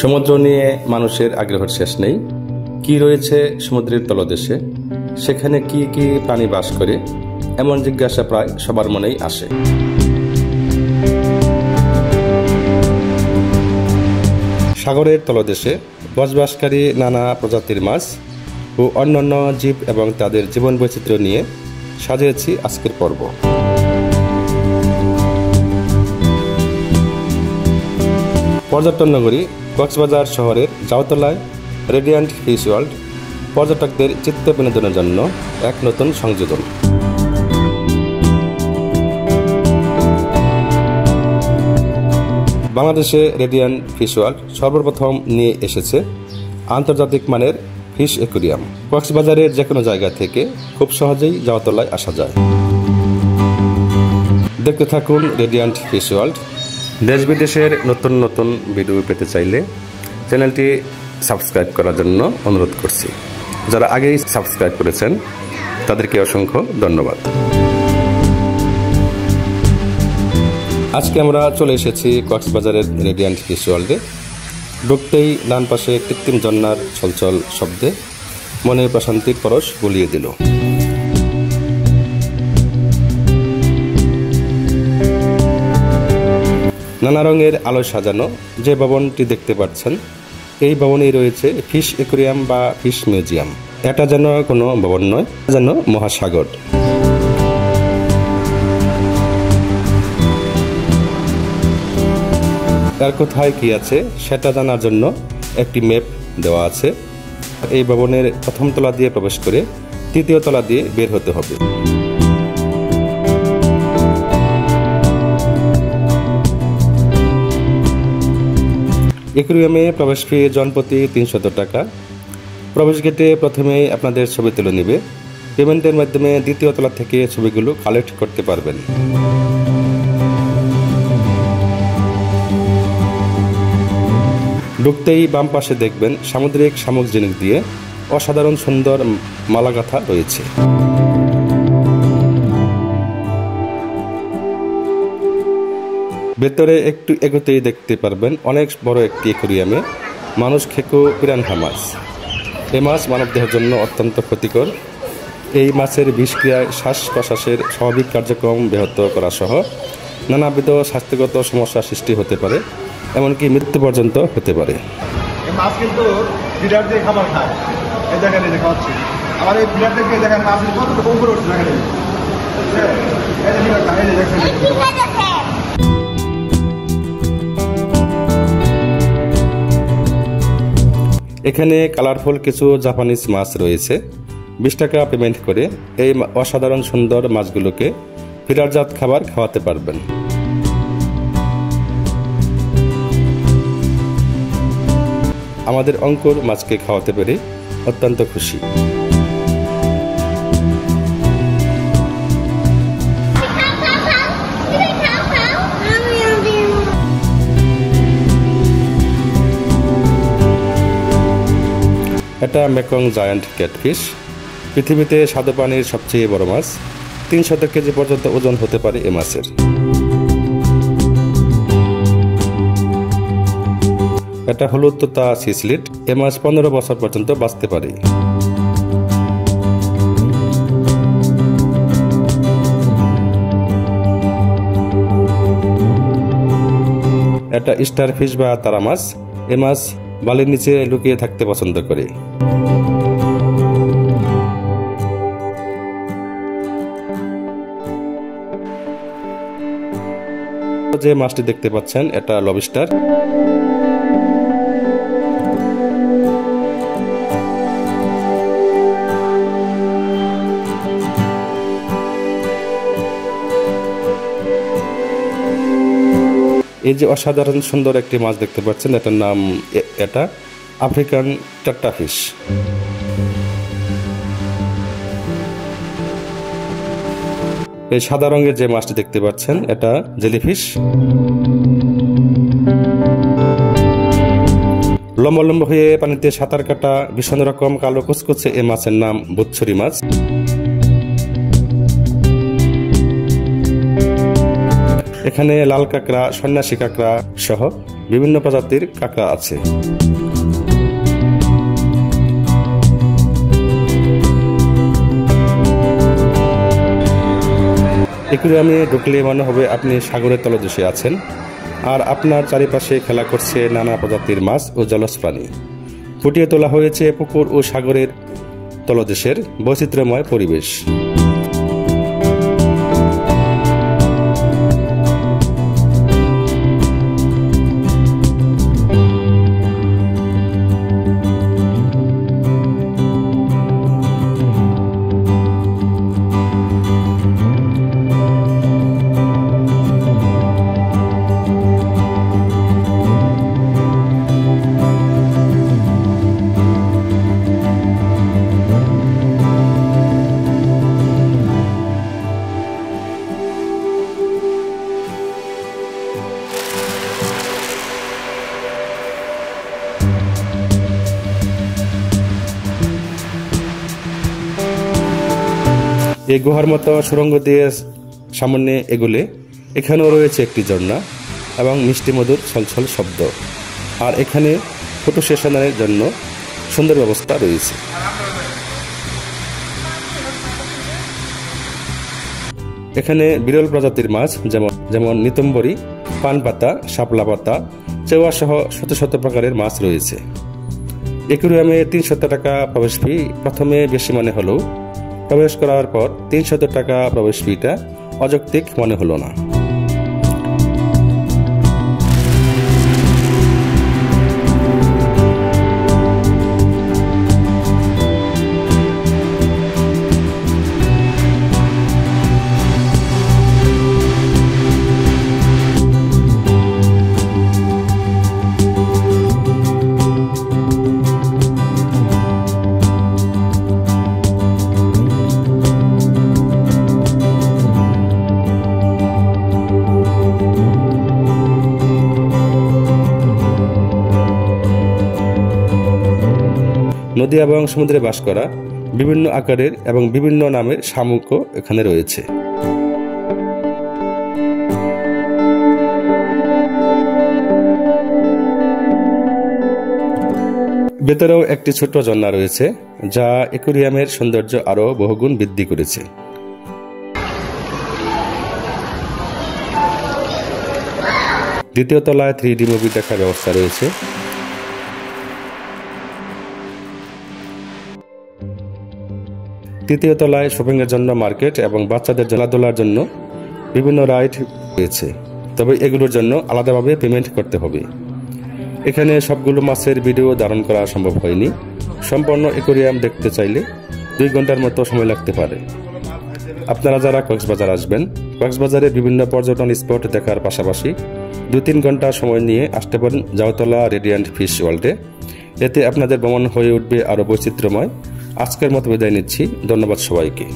সমুদ্র নিয়ে মানুষের আগ্রহের শেষ নেই। কি রয়েছে সমুদ্রের তলদেশে, সেখানে কি কি প্রাণী বাস করে, এমন জিজ্ঞাসা প্রায় সবার মনেই আসে। সাগরের তলদেশে বসবাসকারী নানা প্রজাতির মাছ ও অন্যান্য জীব এবং তাদের জীবন বৈচিত্র্য নিয়ে সাজিয়েছি আজকের পর্ব। পর্যটন নগরী কক্সবাজার শহরের জাওতলায় রেডিয়ান্ট ফিশ ওয়ার্ল্ড পর্যটকদের চিত্ত বিনোদনের জন্য এক নতুন সংযোজন। বাংলাদেশে রেডিয়ান্ট ফিশ ওয়ার্ল্ড সর্বপ্রথম নিয়ে এসেছে আন্তর্জাতিক মানের ফিশ অ্যাকুয়ারিয়াম। কক্সবাজারের যে কোনো জায়গা থেকে খুব সহজেই জাওতলায় আসা যায়। দেখতে থাকুন রেডিয়ান্ট ফিশ ওয়ার্ল্ড। দেশ বিদেশের নতুন নতুন ভিডিও পেতে চাইলে চ্যানেলটি সাবস্ক্রাইব করার জন্য অনুরোধ করছি। যারা আগেই সাবস্ক্রাইব করেছেন তাদেরকে অসংখ্য ধন্যবাদ। আজকে আমরা চলে এসেছি কক্সবাজারের রেডিয়ান্ট ফিশ ওয়ার্ল্ডে। ঢুকতেই ডান পাশে কৃত্রিম ঝর্ণার ছলছল শব্দে মনে প্রশান্তির পরশ বুলিয়ে দিল। নানা রঙের আলোয় সাজানো যে ভবনটি দেখতে পাচ্ছেন, এই ভবনেই রয়েছে ফিশ অ্যাকুয়ারিয়াম বা ফিশ মিউজিয়াম। এটা যেন কোনো ভবন নয়, যেন মহাসাগর। এর কোথায় কি আছে সেটা জানার জন্য একটি ম্যাপ দেওয়া আছে। এই ভবনের প্রথম তলা দিয়ে প্রবেশ করে তৃতীয় তলা দিয়ে বের হতে হবে। অ্যাকুয়ারিয়ামে প্রবেশ ফি জনপ্রতি 300 টাকা। প্রবেশ গেটে প্রথমেই আপনাদের ছবি তুলে নেবে। পেমেন্টের মাধ্যমে দ্বিতীয় তলা থেকে ছবিগুলো কালেক্ট করতে পারবেন। ঢুকতেই বাম পাশে দেখবেন সামুদ্রিক শামুক জিনিস দিয়ে অসাধারণ সুন্দর মালাগাথা রয়েছে। ভেতরে একটু এগোতেই দেখতে পারবেন অনেক বড় একটি অ্যাকুয়ারিয়ামে মানুষ খেকো পিরানহা মাছ। এই মাছ মানবদেহের জন্য অত্যন্ত ক্ষতিকর। এই মাছের বিষক্রিয়ায় শ্বাস প্রশ্বাসের স্বাভাবিক কার্যক্রম ব্যাহত করা সহ নানাবিধ স্বাস্থ্যগত সমস্যা সৃষ্টি হতে পারে, এমনকি মৃত্যু পর্যন্ত হতে পারে। মাছ কিন্তু ফিডার দিয়ে খাবার খায়। এই দেখেন, এই যে খাওয়াচ্ছি। আবার এই ফিডার থেকে দেখেন মাছ কতটা উপরে উঠছে, দেখেন এখানে কালারফুল কিছু জাপানিজ মাছ রয়েছে। 20 টাকা পেমেন্ট করে এই অসাধারণ সুন্দর মাছগুলোকে ফিডারজাত খাবার খাওয়াতে পারবেন। আমাদের অঙ্কুর মাছকে খাওয়াতে পেরে অত্যন্ত খুশি। এটা মেকং জায়ান্ট ক্যাটফিশ, পৃথিবীতে স্বাদু পানির সবচেয়ে বড় মাছ। 300 কেজি পর্যন্ত ওজন হতে পারে এ মাছের। এটা হলুদ তোতা সিসলিট। এ মাছ 15 বছর পর্যন্ত বাঁচতে পারে। এটা স্টার ফিশ বা তারা মাছ। এ মাছ বালির নিচে লুকিয়ে থাকতে পছন্দ করে। যে মাছটি দেখতে পাচ্ছেন এটা লবস্টার। এই যে অসাধারণ সুন্দর একটি মাছ দেখতে পাচ্ছেন, এটার নাম এটা আফ্রিকান টাট্টাফিশ। এই সাদা রঙের যে মাছটি দেখতে পাচ্ছেন এটা জেলিফিশ। লম্বা লম্বা হয়ে পানিতে সাঁতার কাটা ভীষণ রকম কালো কুচকুচে এই মাছের নাম বুৎছুরি মাছ। এখানে লাল কাঁকড়া, সন্ন্যাসী কাঁকড়া সহ বিভিন্ন প্রজাতির কাঁকড়া আছে। অ্যাকুয়ারিয়ামে ঢুকলে মনে হবে আপনি সাগরের তলদেশে আছেন, আর আপনার চারিপাশে খেলা করছে নানা প্রজাতির মাছ ও জলজ প্রাণী। ফুটিয়ে তোলা হয়েছে পুকুর ও সাগরের তলদেশের বৈচিত্র্যময় পরিবেশ। এই গুহার মতো সুড়ঙ্গ দিয়ে সামনে এগুলে এখানেও রয়েছে একটি ঝর্ণা এবং মিষ্টি মধুর ছলছল শব্দ, আর এখানে ফটো সেশনের জন্য সুন্দর ব্যবস্থা রয়েছে। এখানে বিরল প্রজাতির মাছ যেমন নিতম্বরী, পানপাতা, শাপলা পাতা, চেওয়া সহ শত শত প্রকারের মাছ রয়েছে। অ্যাকুয়ারিয়ামে 300 টাকা প্রবেশ ফি প্রথমে বেশি মনে হলেও প্রবেশ করার পর 300 টাকা প্রবেশ ফিটা অযৌক্তিক মনে হলো না। নদী এবং সমুদ্রে বাস করা বিভিন্ন আকারের এবং বিভিন্ন নামের শামুকও এখানে রয়েছে। ভেতরেও একটি ছোট ঝর্ণা রয়েছে, যা অ্যাকুয়ারিয়ামের সৌন্দর্য আরও বহুগুণ বৃদ্ধি করেছে। দ্বিতীয় তলায় 3D মুভি দেখার ব্যবস্থা রয়েছে। তৃতীয় তলায় শপিং এর জন্য মার্কেট এবং বাচ্চাদের খেলাধুলার জন্য বিভিন্ন রাইড রয়েছে, তবে এগুলোর জন্য আলাদাভাবে পেমেন্ট করতে হবে। এখানে সবগুলো মাছের ভিডিও ধারণ করা সম্ভব হয়নি। সম্পূর্ণ অ্যাকুয়ারিয়াম দেখতে চাইলে 2 ঘন্টার মতো সময় লাগতে পারে। আপনারা যারা কক্সবাজার আসবেন, কক্সবাজারে বিভিন্ন পর্যটন স্পট দেখার পাশাপাশি 2-3 ঘন্টা সময় নিয়ে আসতে পারেন জাওতলা রেডিয়ান্ট ফিশ ওয়ার্ল্ডে। এতে আপনাদের ভ্রমণ হয়ে উঠবে আরও বৈচিত্র্যময়। আজকের মতো বিদায় নিচ্ছি। ধন্যবাদ সবাইকে।